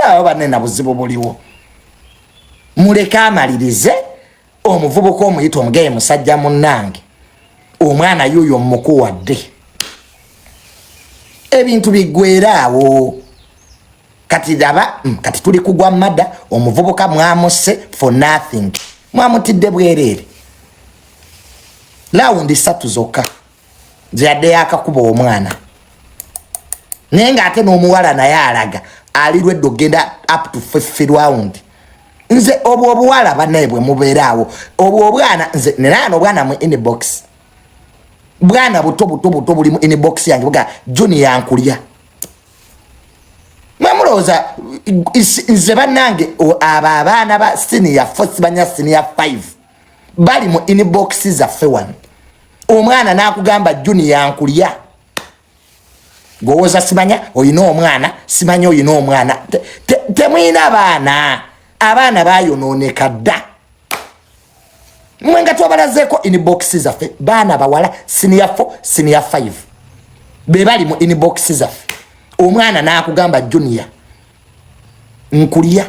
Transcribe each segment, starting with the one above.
sawa banena buzibu buliwo muleka amalirize omuvubuka omuyita omugeye musajja munnange omwana yuyo mukuwadde ebintu bigweraawo kati daba kati tuli kugwa madda omuvubuka mwamuse for nothing mwamutidde bwerere laundi 3 zokka ziyadde yakakuba omwana nenga ate n'omuwala naye alaga alirwedde genda up to 5 round nze obwo obuwala banaye bwe mubeeraawo obwo obwana nze nenano obwana mu inbox bwana buto buli mu inbox yange buga junior ankulya mamuloza nze banange aba abaana ba senior 4 banya senior 5 bali mu inbox zaffe wano omwana nakugamba junior ankulya gowoza simanya oyina omwana simanya oyina omwana temwina abaana bayononeka dda mwenga twabalazeko inbox zaffe baana bawala senior 4 senior 5 be bali mu inbox zaffe omwana nakugamba junior nkulya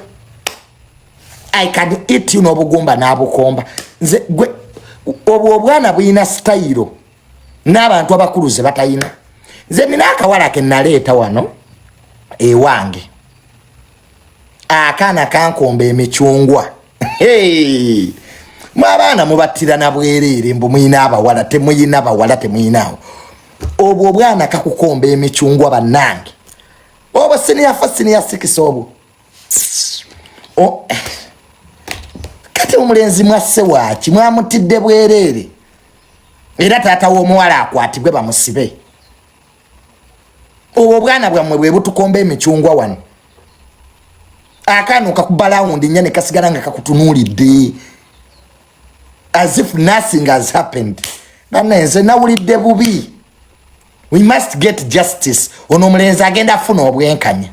I can eat you n'obugumba n'abukomba nze gwe obwo obwana buyina style n'abantu abakuluze batayina nze nina akawala ke naleeta wano ewange akaana kankomba emichungwa mwabaana mubattira na bwerere mbu muyina abawala temuyina bawala temuyinaawo obwo obwana kakukomba emichungwa bannange obo senior 4 senior 6 obwo kati omulenzi mwasse waaki mwamutidde bwerere era taata w'omuwala akwatibwe bamusibe obwo bwana bwammwe bwe butukomba emichungwa wano akaano kakuba laundi nnya ne kasigala nga kakutunuulidde as if nothing has happened banenze nawulidde bubi we must get justice ono omulenzi agenda afuna obwenkanya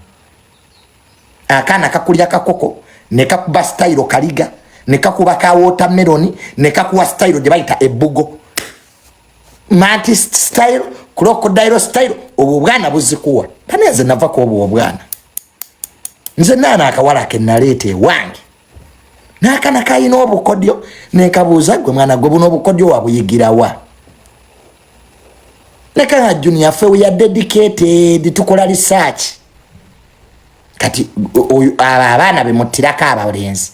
akaana kakulya kakoko ne kakuba style kaliga ne kakuba ka watermelon ne kakuwa style gye bayita ebbugo mantis style crocodile style obwo bwana buzikuwa banenze nava ko obwo bwana nze nana akawala ke naleete wange nakana kayina obukodyo nekabuuza gwe mwana gwe buno obukodyo wabuyigirawa nekanga junior fe we are dedicated tukola research kati abaana bemutirako abalenzi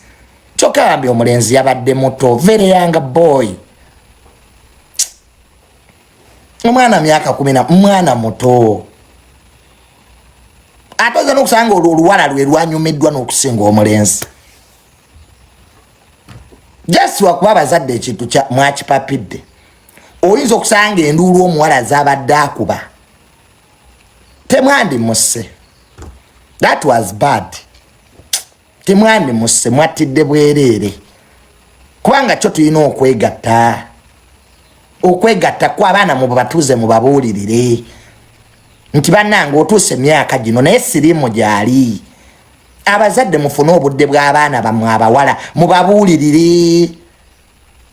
kyokambye omulenzi yabadde muto very young boy omwana myaka 10 mwana muto atoza n'okusanga oluwala lwe lwanyumiddwa n'okusinga omulenzi just wakuba abazadde ekintu kya mwakipapidde oyinza okusanga enduulu omuwala zabadde akuba temwandi musse that was bad temwandi musse mwatidde bwerere kubanga kyo tulina okwegatta kwa abaana mu batuuze mu babuulirire nti bannange otuuse emyaka gino naye siriimu gyali abazadde mufune obudde bw'abaana bammwe abawala mubabuulirire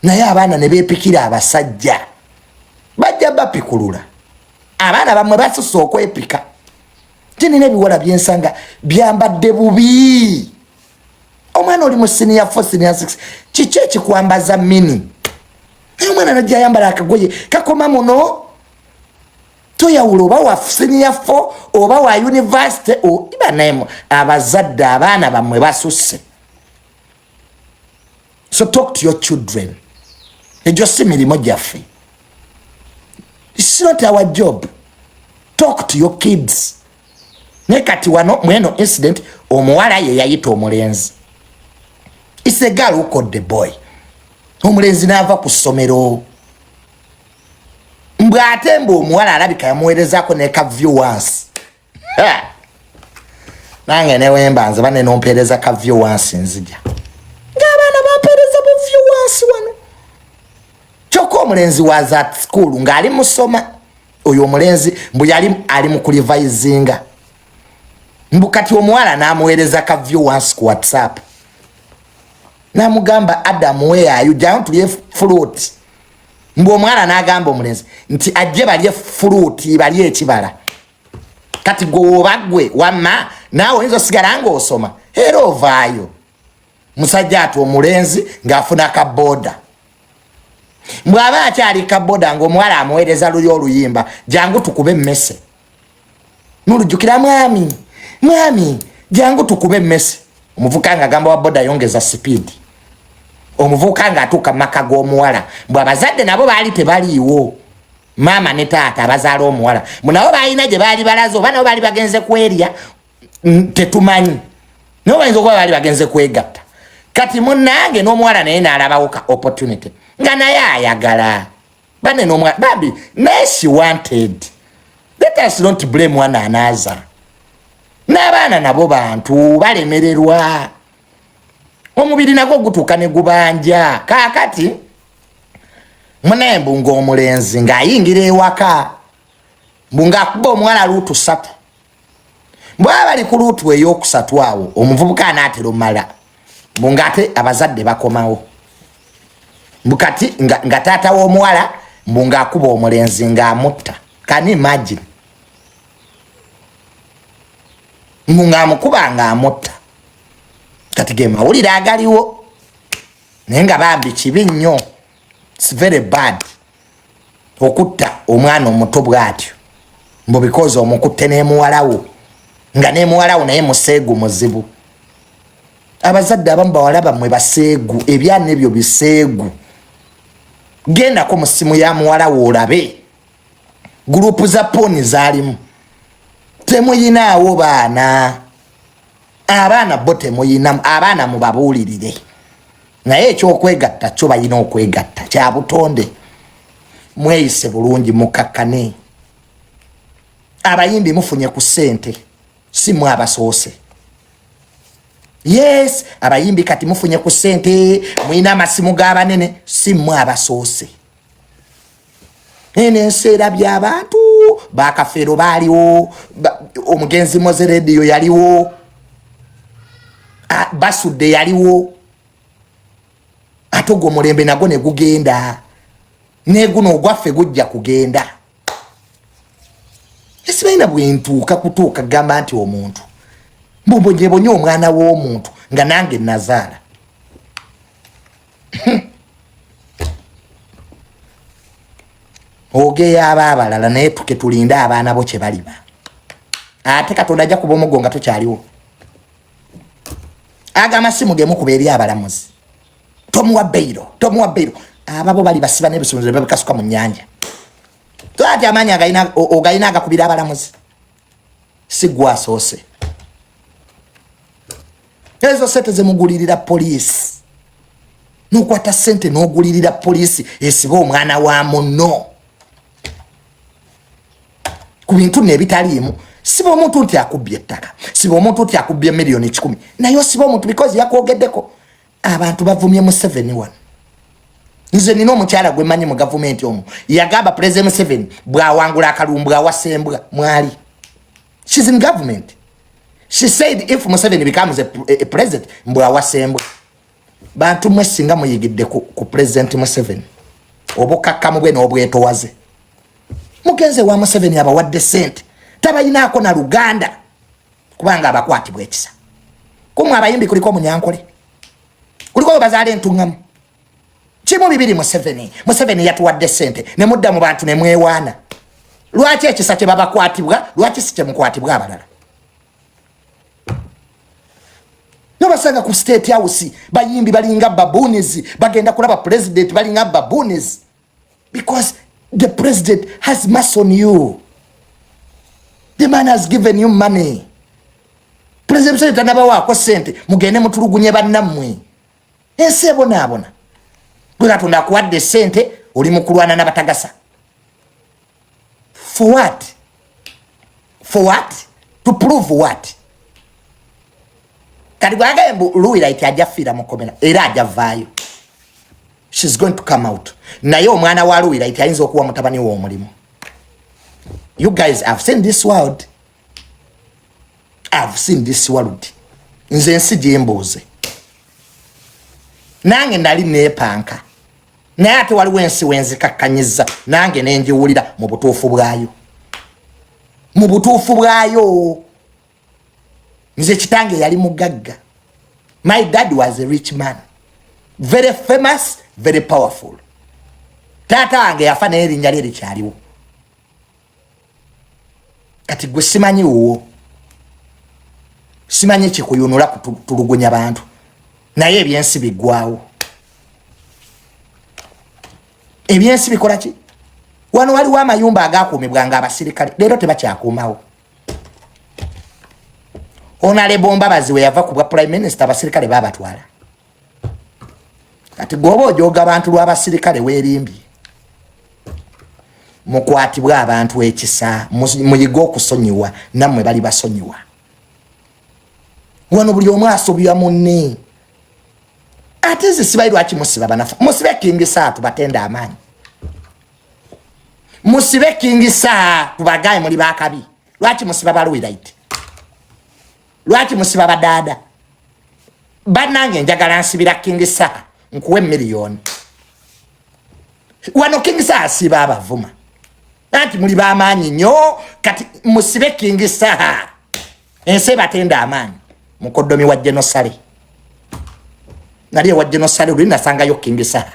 naye abaana ne beepikira abasajja bajja bapikulula abaana bammwe basusse okwepika tinina ebiwala byensanga byambadde bubi omwana oli mu senior 4 senior 6 kiki ekikwambaza mini omwana najja ayambala akagoye kakoma muno toyawulo oba wa senior 4 oba wa university ibanemu abazadde abaana bammwe basusse so talk to your children ejo si mirimo gyaffe it's not our job talk to your kids nekati wano mweno incident omuwala ye yayita omulenzi it's a girl who called the boy omulenzi n'ava ku ssomero mbwate mbu omuwala alabika yamuweerezaako neka viewers nange newembanze bane nompeereza ka viewers nzija ng'abaana bampeereza bu viewers wano kyokka omulenzi was at school ng'ali musoma oyo omulenzi mbu yali ali mu kulivayizinga mbu kati omuwala n'amuweereza ka viewers ku WhatsApp n'amugamba Adam where are you jyamu tulye fruit mbu omwana n'agamba omulenzi nti ajje balye fruit balye ekibala kati gwe obagwe wamma nawe nzo sigala ng'osoma era ovaayo musajja ati omulenzi ng'afuna kaboda bw'aba akyali kaboda ng'omuwala amuweereza luli oluyimba jangu tukube emmese nolujjukira mwami jangu tukube emmese omuvuka ng'agamba wa boda yongeza sipiidi omuvuka ng'atuuka mu maka g'omuwala mbw abazadde nabo baali tebaliiwo maama ne taata abazaala omuwala mbw nabo baalina gye baali balaze oba nabo baali bagenze kwerya tetumanyi nabo bayinza okuba baali bagenze kwegatta kati munnange n'omuwala naye n'alabawo ka opportunity nga naye ayagala bane n'omuwala babi naye she wanted. Let us not blame one another. N'abaana nabo bantu balemererwa omubiri nagwo gutuuka ne gubanja kaakati munembu ng'omulenzi ng'ayingira ewaka mbu ng'akuba omuwala luutu 3 bw'aba bali ku luutu ey'okusatu awo omuvubuka anaatera omala mbu ng'ate abazadde bakomawo mbu kati nga taata w'omuwala mbu ng'akuba omulenzi ng'amutta. Can you imagine? Mbu ng'amukuba ng'amutta kati ge mawulire agaliwo naye nga bambi kibi nnyo. It's very bad okutta omwana omuto bw'atyo mbu because omukutte n'emuwalawo nga n'emuwalawo naye museegu muzibu. Abazadde abamu bawala bammwe baseegu ebyana ebyo biseegu. Gendako mu ssimu ya muwalawo olabe gurupu za poni zaalimu. Temuyinaawo baana abaana bo temuyinamu abaana mubabuulirire naye ekyokwegatta kyo balina okwegatta kya butonde. Mweyise bulungi mukakkane. Abayimbi mufunye ku ssente si mwe abasoose. Yes, abayimbi kati mufunye ku ssente mwina amasimu g'abanene si mwe abasoose. Ene enseera by'abantu bakafeero baaliwo omugenzi moze rediyo yaliwo basudde yaliwo ate ogwo omulembe nagwo ne gugenda neguno ogwaffe gujja kugenda. Esi balina bwentuuka kutuuka gamba nti omuntu mbubonyebonye omwana w'omuntu nga nange nazaala. Ogeya abalala naye tuke tulinde abaana bo kye baliba. Ate Katonda ajja kuba omugo nga tukyaliwo. Amasimu ge mukuba eri abalamuzi. Tomuwa bbeiro. Ababo bali basiba n'ebisumuluzo babikasuka mu nnyanja. Twati amaanyi ogayina agakubira abalamuzi. Si gwe asoose. Ezo sente zemugulirira poliisi. N'okwata ssente n'ogulirira poliisi esiba omwana wa munno. Ku bintu n'ebitaliimu siba omuntu nti akubbye ettaka siba omuntu nti akubbye miliyoni 10 naye siba omuntu because yakwogeddeko. Abantu bavumye mu 7-1. Nze nina omukyala gwe manyi mu gavumenti omwo yagamba President Museveni bw'awangula akalumbu awasembwa mwali. She's in government. She said if Museveni becomes a president bw'awasembwa. Bantu mwe singa muyigidde ku President Museveni obukakkamu bwe n'obwetowaze. Mugenze wa Museveni abawadde ssente tabayinaako na Luganda kubanga abakwatibwa ekisa. Kumwe abayimbi kuliko omunyankole kuliko bazaala entuŋŋamu kimu 2 Museveni yatuwadde ssente ne mudda mu bantu ne mwewaana. Lwaki ekisa kye babakwatibwa lwaki si kye mukwatibwa abalala? Nobasanga ku State House bayimbi balinga baboons bagenda kulaba president balinga baboons because the president has mass on you. The man has given you money. President said tanaba wako sente mugende mutulugunye bannammwe. Ensi ebonaabona. Gwe Katonda akuwadde sente oli mu kulwana n'abatagasa. For what? For what? To prove what? Kati gwagaye mbu Luwira iti ajja fira mukomera era ajja vaayo. She's going to come out. Naye omwana wa Luwira iti ayinza okuwa mutabani w'omulimu. You guys have seen this world. I've seen this world. Nze ensi gyembuuze. Nange nali neepanka. Naye ate waliwo ensi wenzikakkanyiza nange nenjiwulira mu butuufu bwayo. Mu butuufu bwayo. nze kitange yali mugagga. My dad was a rich man, very famous, very powerful. Tata wange yafa naye erinnya lye likyaliwo. Kati gwe simanyi wuwo, simanyi kikuyunula kutulugunya bantu, naye ebyensi biggwawo. Ebyensi bikola ki? Wano waliwo amayumba agakuumibwanga abasirikale, leero tebakyakuumawo. Onale bomba baziwe yava ku bwa prime minister abasirikale babatwala. Kati gobo ojoga abantu lw'abasirikale weerimbi. Mukwatibwa abantu ekisa, muyigo okusonyiwa, nammwe bali basonyiwa. Wano buli omu asobya munne. Ate ze sibayi lwaki musiba banafa. Musibe kingisa tubatenda amaanyi. Musibe kingisa tubagaye muli bakabi. Lwaki musiba baluwiraiti. Lwaki musiba badada. Banange njagala nsibira kingisa nkuwe miliyoni. Wano kingisa asiba abavuma. Nanti muli bamaanyi nnyo kati musibe kingisa. Ense batenda amaanyi. Mukodomi wa genosale. Naliye wa genosale uli nasangayo kingisa.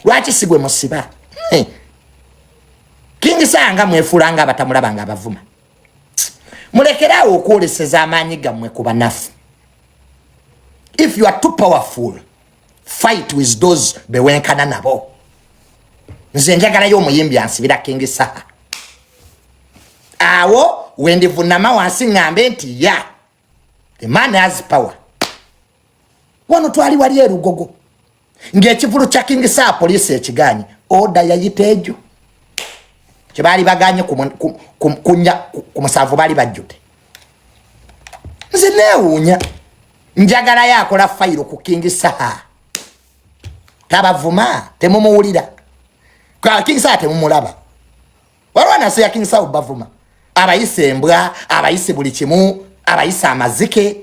Lwaki sigwe musiba. Kingisa nga mwefulanga batamulabanga abavuma. Mulekerawo okwoleseza amaanyi gammwe ku banafu. If you are too powerful, fight with those bewenkana nabo. Nze njagalayo omuyimbi ansibira kingisa. Awo wendivunama wansi ngambe nti ya. The man has power. Wano twali wali erugogo. Ng'ekivulu kya kingisa poliisi ekiganyi. Oda yayiteejo. Kibali baganye ku musanvu bali bajjute. Nze neewuunya. Njagala yakola fayiro ku kingisa. Tabavuma temumuwulira. Kwa kingisa temumulaba. Walwana se ya kingisa obavuma. Abayise embwa, abayise buli kimu, abayise amazike.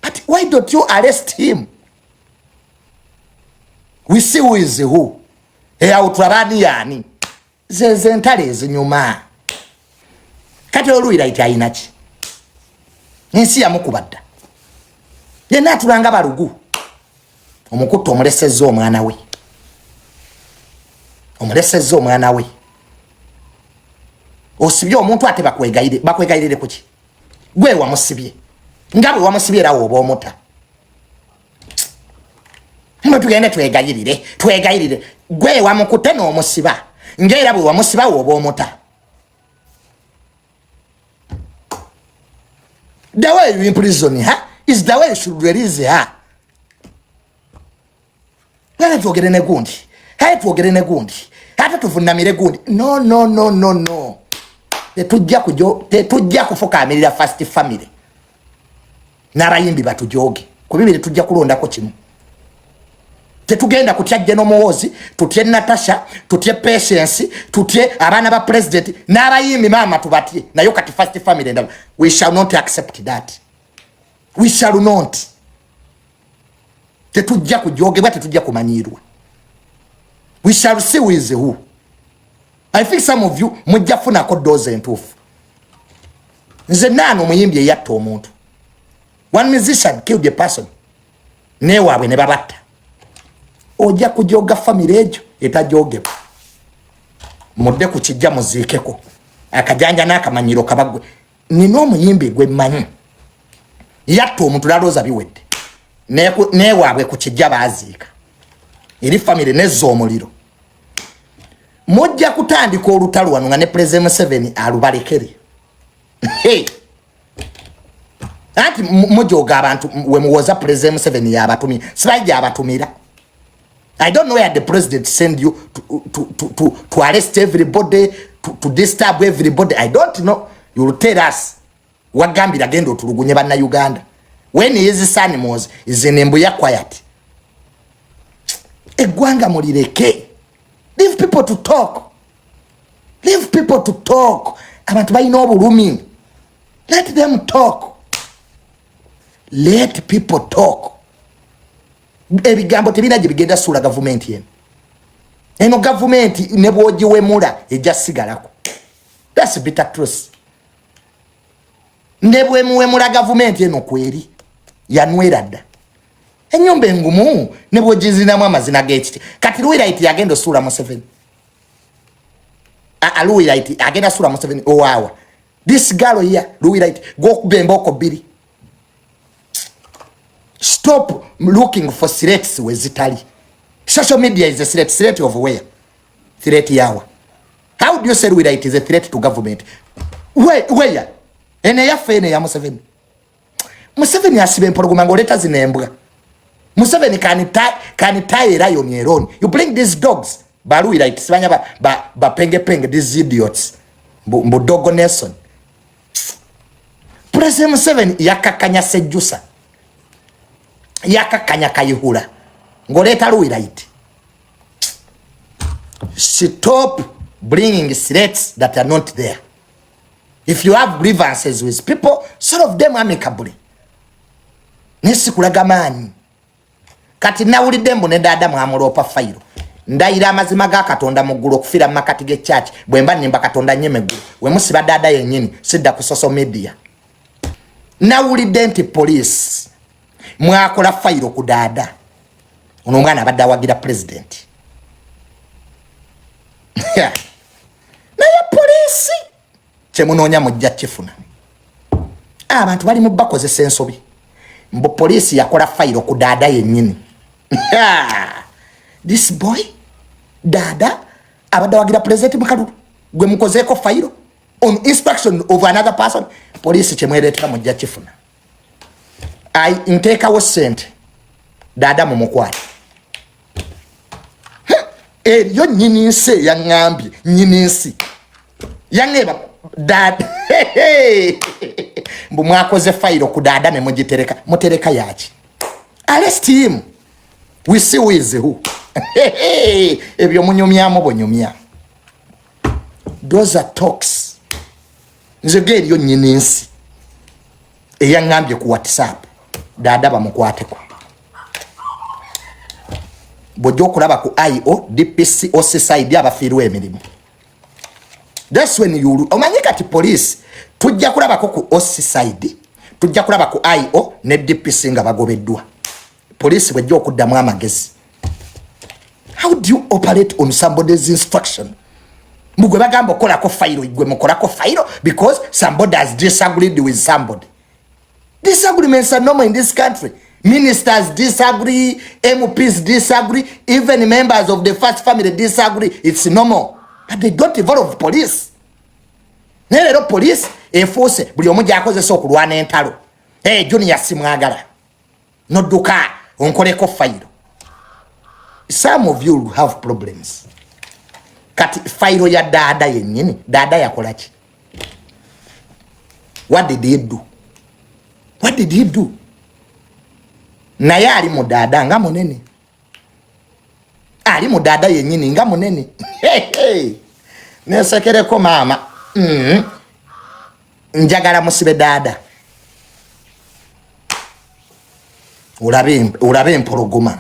But why don't you arrest him? We see who is who. Utrabani yani. Zeze ntale ezinyuma. Kati oluwira iti ayinachi. Nsi ya mukubadda. Yena tulanga balugu. Omukutu omulesezza omwana we. Omulesezza omwana we. Osibye omuntu ate bakwegayirire kuki. Gwe wamusibye. Nga bwe wamusibye rawo oba omuta. Mwe tugende twegayirire. Gwe wamukute n'omusiba. Ngera bwe wamusiba oba omuta. The way you imprison her is the way you should release her. Wala tuogere ne gundi. Haye tuogere ne gundi. Hata tuvunamire gundi. No. Tetujja kufukamirira first family. N'abayimbi batujoge. Ku bibiri tujja kulondako kimu. Tetugenda kutya Jeno Muwozi, tutye Natasha, tutye Patience, tutye abana ba president, n'abayimbi mama tubatye. Nayo kati first family ndaba. We shall not accept that. We shall not. Tetujja kujogebwa, tetujja kumanyirwa. We shall see who is who. I think some of you mujja funa ko doze entufu. Nze nano muyimbi eyatta omuntu. One musician killed a person. Newaabwe ne babatta. Ojja kujoga family ejo etajogebwa. Mudde ku kijja muziikeko. Akajanja n'akamanyiro kabagwe. Nina omuyimbi gwe mmanyi. Yatta omuntu laloza biwedde. Newaabwe ku kijja baaziika. Eri family nezza omuliro. Mujja kutandika olutalo wano nga ne President Museveni alubalekere. Hey. Anti mujoga abantu we muwoza President Museveni yabatumira. Sibaje abatumira. I don't know where the president send you to arrest everybody, to disturb everybody. I don't know. You will tell us. Wagambira gendo tulugunye bana Uganda. When his son was is in Mbuya quiet. Egwanga mulireke. Leave people to talk. Leave people to talk. Abantu bayina obulumi. Let them talk. Let people talk. Ebigambo tebina gye bigenda sula government yen. Eno government ne bwogiwemula ejja sigalako. That's a bitter truth. ndebwe muwe mula government eno kweri yanwera dda enyumba engumu nebwo jizinamu amazina g'ekiti kati Luwirayit yagenda osula mu 7 Luwirayit agenda sula mu 7 owawa this girl here Luwirayit go kubemboko 2 stop looking for threats wezitali social media is a threat of where threat yawa how do you say Luwirayit is a threat to government where ene yafe ene ya Museveni asibe mpologoma ngoleta zinembwa Museveni can tie a lion alone. You bring these dogs Luwirayit sibanya ba penge these idiots Mbudogo Nelson President Museveni yakakanya sejusa yakakanya kayihula ngoleta Luwirayit. Stop bringing threats that are not there. If you have grievances with people, solve them amicably. Nisi kulagamani. Kati nawulidde mbu ne dada mwamulopa fayiro. Ndayira amazima ga Katonda muggulu okufira mu makati ge church bwemba nimba Katonda nyemegulu. We musiba dada yennyini sidda ku social media. Nawulidde nti police mwakola fayiro ku dada. Ono omwana abadde awagira president. Naye police kyemunoonya mujja kifuna. Abantu bali mu bakozesa ensobi. Mbu police yakola fayiro ku dada yennyini. This boy dada abadde awagira president Mukalulu gwe mukozeeko fayiro on instruction of another person. Police kyemwereetera mujja kifuna. Nteekawo ssente dada mumukwate. Yo nyini nsi yaŋŋambye nyini nsi yaŋŋeba dada mbu mwakoze fayiro ku dada ne mugitereka mutereka yaki arrest him we see who is who. Ebyo munyumyamu bonyumya those are talks. Nze geeriyo nyini nsi eyaŋŋambye ku WhatsApp dada bamukwateko. Bojo kulaba ku IO DPC OCSID abafiirwa emirimu. That's when you omanyika ti police tujja kulaba ku OCSID tujja kulaba ku IO ne DPC nga bagobeddwa. Police bwejja okuddamu amagezi. How do you operate on somebody's instruction? Mugwe bagamba okola ko fayiro igwe mukola ko fayiro because somebody has disagreed with somebody. Disagreements are normal in this country. Ministers disagree, MPs disagree, even members of the first family disagree. It's normal. But they don't involve police. Nelero police enforce buli omu gyakozesa okulwana entalo. Junior simwagala. Nodduka onkoleko fayiro. Some of you have problems. Kati fayiro ya dada yennyini, dada yakola ki? What did he do? What did he do? Naye ali mu dada nga munene. Ali mu dada yennyini nga munene. Nesekereko mama. Njagala musibe dada. Ulabe empologoma.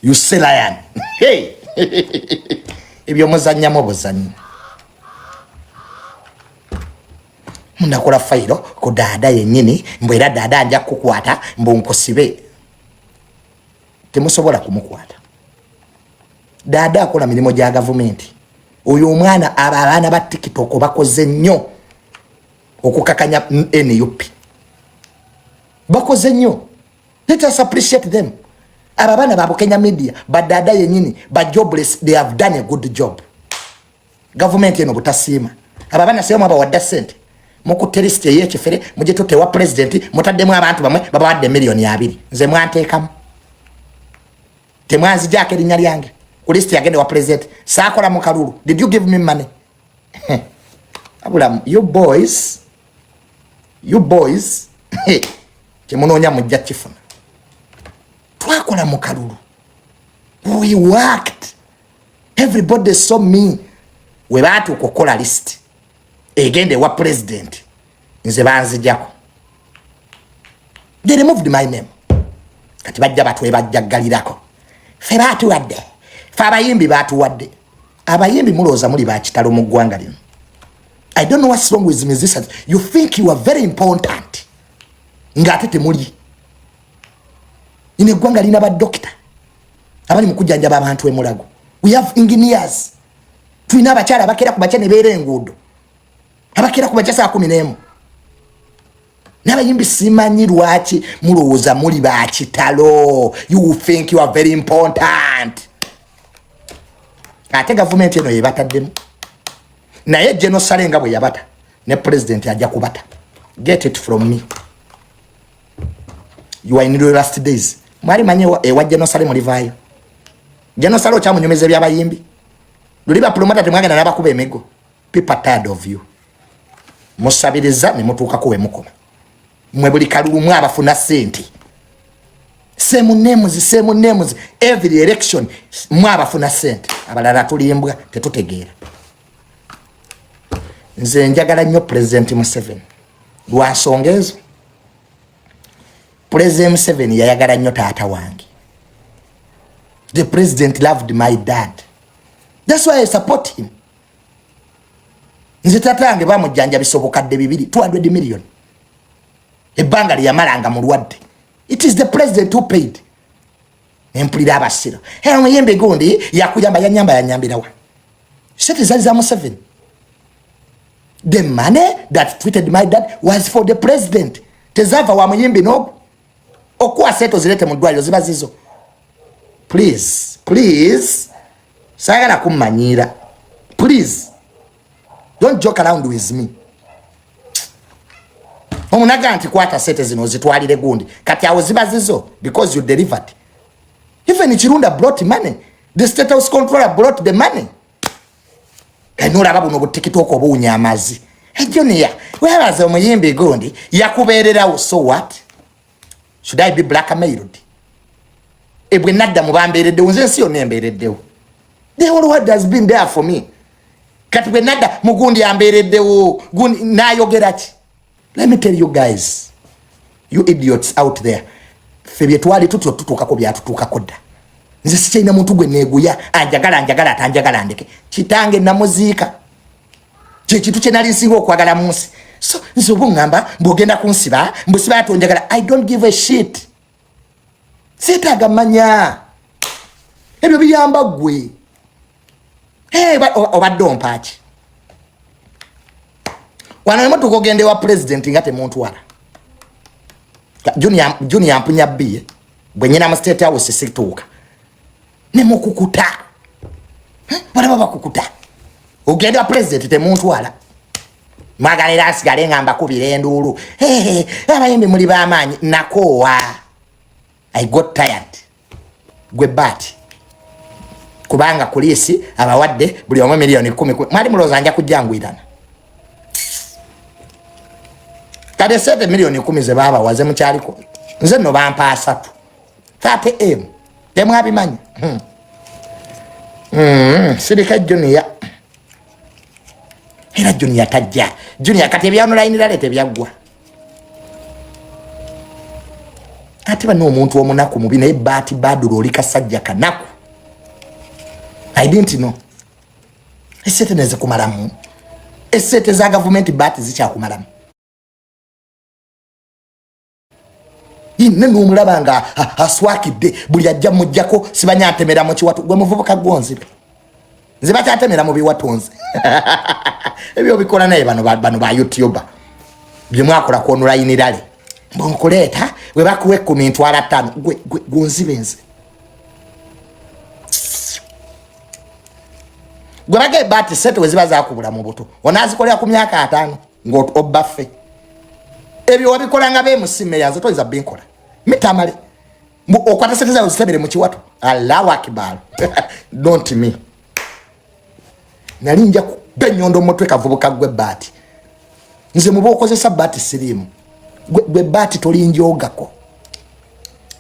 You say lion. Ebyo muzannyamu buzannya. Munakola fayiro ku dada yennyini mbwera dada anja kukwata mbu nkusibe. Temusobola kumukwata. Dada akola mirimo gya gavumenti. Oyo omwana abaana ba TikTok bakoze nnyo okukakanya NUP. Bakoze nnyo. Let us appreciate them. Abaana ba Bukenya media badada yennyini ba jobless, they have done a good job. Government eno butasiima. Abaana sema bawadde sente. Muku terrorist yekifere muje totewa president mutaddemu abantu bamwe babawadde $2,000,000. Nze mwanteekamu. Temwanzi jake linnya lyange ku list yagende wa president saakola mu Kalulu. Did you give me money? Abula you boys temunoonya mujja kifuna. Twakola mu Kalulu. We worked. Everybody saw me. We baatu kukola list egende wa president nze banzijako. They removed my name. Kati bajja batwe bajjaggalirako. Fe batuwadde. Fe abayimbi batuwadde. Abayimbi mulooza muli bakitalo mu ggwanga lino. I don't know what's wrong with musicians. You think you are very important. Ngate temuli. Ine gwanga lina ba doctor. Abali mukujanja abantu emulago. We have engineers. Tuina abachala bakera ku bachane bere engudo. Abakera ku bachasa 11. Nabayimbi simanyi lwaki mulowooza muli ba kitalo. You think you are very important. Ate government eno yebataddemu. Naye General Salenga bwe yabata ne president ajja kubata. Get it from me. You are in the last days. Mwali manye wa General Salenga livayo. General Salenga chamu nyomeze byabayimbi. Luliba promoter temwagana nabakuba emego. People tired of you. Musabiriza ne mutuuka kuwe mukoma. Mwe buli kalulu mwe abafuna sente. Same names every election mwe abafuna sente. Abalala tulimbwa tetutegeera. Nze njagala nnyo President Museveni. Lwansongezo. President Museveni yayagala nnyo taata wange. The president loved my dad. That's why I support him. Nze taata wange bamujjanja bisobokadde 200 million. Ebanga lyamalanga mulwadde. It is the president who paid. Empulira abasiro. Era muyembe gundi yakuyamba yanyambirawa. Sete zali za Museveni. The money that tweeted my dad was for the president. Tezava wa muyembe no. Okuwa seto zilete mu ddwaliro ziba zizo. Please. Sagala kumanyira. Please. Don't joke around with me. Omunaga anti kwata sete zino zitwalire gundi. Kati awo ziba zizo because you delivered. Even Chirunda brought money. The state house controller brought the money. Kanura babu no butikitoko obunyamazi. Ejonia, whereas omuyimbi gundi yakuberera so what? Should I be blackmailed? Ebwe nadda mubamberedde unze nsi yonembereddewo. The whole world has been there for me. Kati bwe nadda mugundi ambereddewo gundi nayogerachi. Let me tell you guys, you idiots out there. Febye twali tutuka byatutuka kodda. Nze sikyina muntu gwe neguya anjagala atanjagala ndeke. Kitange namuziika. Kitu kye nali nsinga okwagala munsi. So nze obungamba mbogenda kunsiba, mbusiba atonjagala. I don't give a shit. Setaga manya. Ebyo biyamba gwe. Obadde ompaaki. Wano mtu kogende wa president ngate muntu wala. Junior ampunya biye. Bwenyina mu state house situuka. Ne mukukuta. Wala baba kukuta. Ogende wa president te muntu wala. Magalera asigale ngamba kubira endulu. Abayimbi muli bamanyi nakowa. I got tired. Gwe bati. Kubanga kulisi abawadde buli omu milioni 10. Mwali muloza anja kujangwirana. Kade 7 milioni 10 ze baba waze mukyaliko. Nze no bampa 3. 30M. Temwe abimanya. Sirika Junior. Era Junior tajja. Junior kati bya online lalete byagwa. Ati bano omuntu omunaku mubi naye bati badulu olika sajja kanaku. I didn't know. Esete neze kumalamu. Esete za government bati zicha kumalamu. Ine numulabanga aswakide buli ajja mujjako sibanya atemera mu kiwatu gwe muvubuka gonzibe. Nziba kyatemera mu biwatonze. Ebyo bikola naye bano ba YouTuber. Byemwakola ku online lale. Mbonkoleta we bakuwe comment wala 5 gwe gonzibenze. Gwe bage bati seto weziba za kubula mu buto. Onazikolera ku myaka 5 ngo obaffe. Ebyo wabikola nga be musime yazo toiza binkola. Mitamale. Okwata sente za uzitebere mu kiwatu. Allahu akbar. Don't me. Nalinja kubenyondo motwe kavubuka gwe bati. Nze mubokozesa bati sirimu. Gwe bati tolinjogako.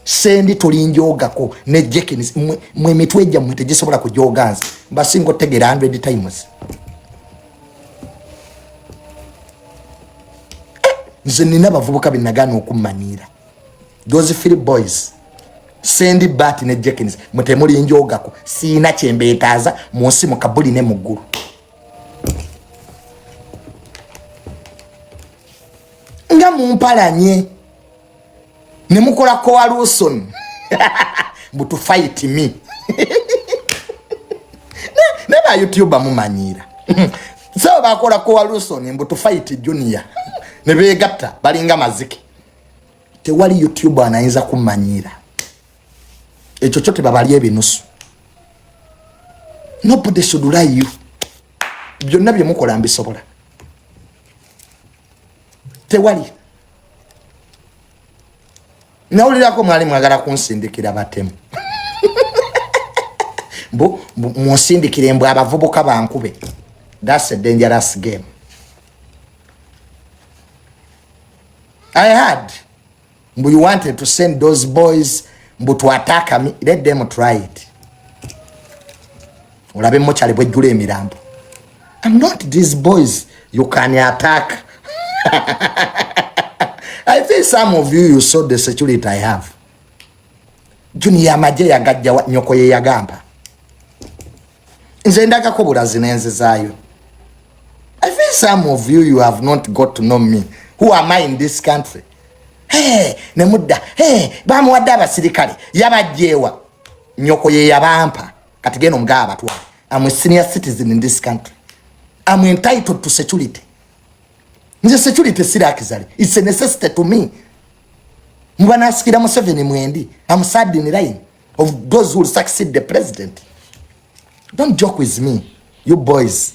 Sendi tolinjogako ne jekins mwe mitweja mwetejesobola kujoganza. Basingo tegera 100 times. Nze nina bavubuka binagano okumanira. Those three boys. Sendi bati ne jekins mutemuli njogako. Sina kyembetaza munsi mu kabuli ne muguru. singa mumpalanye ne mukola coalition but to fight me neba YouTuber mumanyira so bakola coalition but to fight Junior ne begatta balinga maziki tewali YouTuber anayinza kumanyira ekyo kyote babali ebinusu. Nobody should lie you. Byonna bye mukola mbisobola tewali. Nawulirako mwali mwagala kunsindikira batemu mbu munsindikire mbwe abavubuka bankube. That's a dangerous game. I heard mbu you wanted to send those boys mbu to attack me. Let them try it. Ulabe mochale bwe jule emirambo. I'm not these boys you can attack. I think some of you saw the security I have. Junior maje yagajja nyoko ye yagamba. Nze ndaka ko burazinenze zayo. I think some of you have not got to know me. Who am I in this country? Hey, nemudda. Hey, bamuwadde abasirikale yabajjewa nyoko ye yabampa. Kati geno mgaba tuwa. I'm a senior citizen in this country. I'm entitled to security. Nze security sirakizali. It's a necessity to me. Mwana asikira Museveni mwendi. I'm sad in the line of those who will succeed the president. Don't joke with me, you boys.